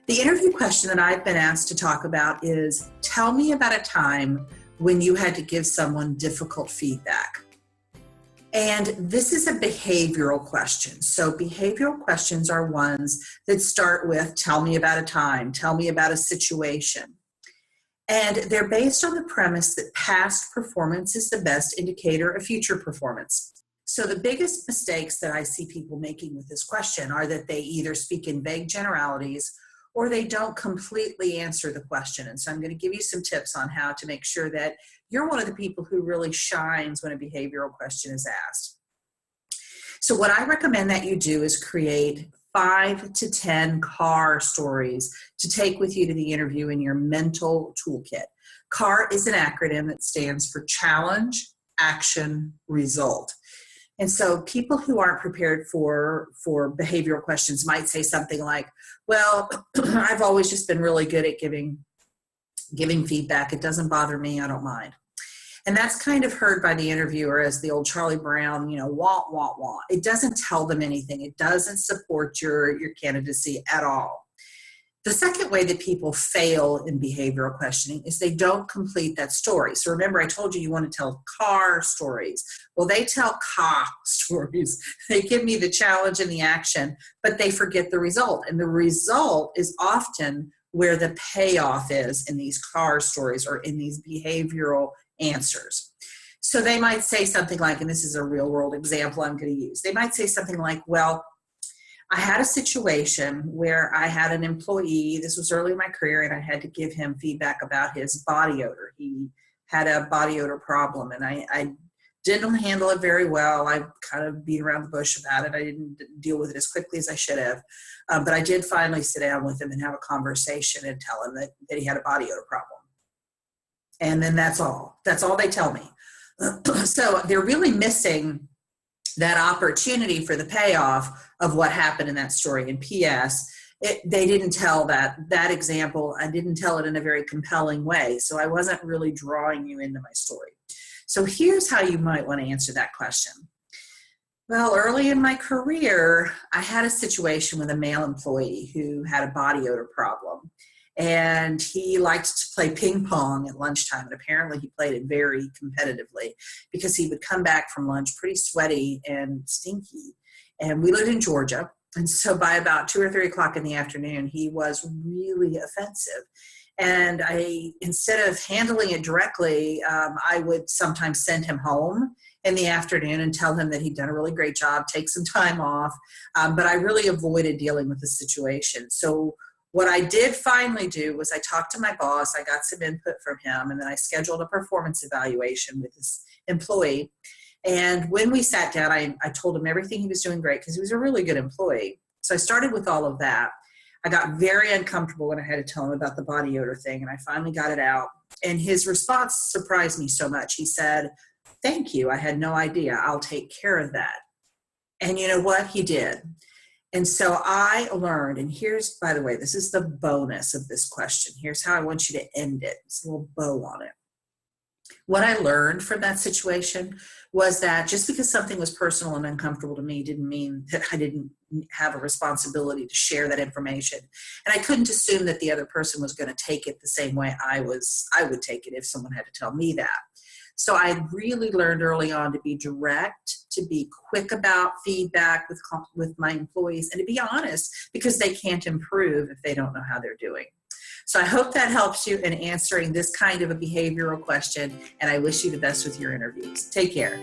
The interview question that I've been asked to talk about is, tell me about a time when you had to give someone difficult feedback. And this is a behavioral question. So behavioral questions are ones that start with, tell me about a time, tell me about a situation. And they're based on the premise that past performance is the best indicator of future performance. So the biggest mistakes that I see people making with this question are that they either speak in vague generalities or they don't completely answer the question. And so I'm going to give you some tips on how to make sure that you're one of the people who really shines when a behavioral question is asked. So what I recommend that you do is create 5 to 10 CAR stories to take with you to the interview in your mental toolkit. CAR is an acronym that stands for challenge, action, result. And so people who aren't prepared for behavioral questions might say something like, well, I've always just been really good at giving feedback. It doesn't bother me. I don't mind. And that's kind of heard by the interviewer as the old Charlie Brown, wah, wah, wah. It doesn't tell them anything. It doesn't support your candidacy at all. The second way that people fail in behavioral questioning is they don't complete that story. So remember, I told you want to tell CAR stories. Well, they tell CA stories. They give me the challenge and the action, but they forget the result. And the result is often where the payoff is in these CAR stories or in these behavioral answers. So they might say something like, and this is a real world example I'm going to use. They might say something like, well, I had a situation where I had an employee, this was early in my career, and I had to give him feedback about his body odor. He had a body odor problem, and I didn't handle it very well. I kind of beat around the bush about it. I didn't deal with it as quickly as I should have. But I did finally sit down with him and have a conversation and tell him that he had a body odor problem. And then that's all. That's all they tell me. So they're really missing that opportunity for the payoff of what happened in that story. And P.S., they didn't tell that example. I didn't tell it in a very compelling way. So I wasn't really drawing you into my story. So here's how you might want to answer that question. Well, early in my career, I had a situation with a male employee who had a body odor problem. And he liked to play ping pong at lunchtime. And apparently he played it very competitively because he would come back from lunch pretty sweaty and stinky. And we lived in Georgia. And so by about 2 or 3 o'clock in the afternoon, he was really offensive. And instead of handling it directly, I would sometimes send him home in the afternoon and tell him that he'd done a really great job, take some time off. But I really avoided dealing with the situation. So what I did finally do was I talked to my boss, I got some input from him, and then I scheduled a performance evaluation with this employee. And when we sat down, I told him everything he was doing great because he was a really good employee. So I started with all of that. I got very uncomfortable when I had to tell him about the body odor thing, and I finally got it out. And his response surprised me so much. He said, "Thank you. I had no idea. I'll take care of that." And you know what? He did. And so I learned, and here's, by the way, this is the bonus of this question. Here's how I want you to end it. It's a little bow on it. What I learned from that situation was that just because something was personal and uncomfortable to me didn't mean that I didn't have a responsibility to share that information. And I couldn't assume that the other person was going to take it the same way I would take it if someone had to tell me that. So I really learned early on to be direct, to be quick about feedback with my employees, and to be honest, because they can't improve if they don't know how they're doing. So I hope that helps you in answering this kind of a behavioral question, and I wish you the best with your interviews. Take care.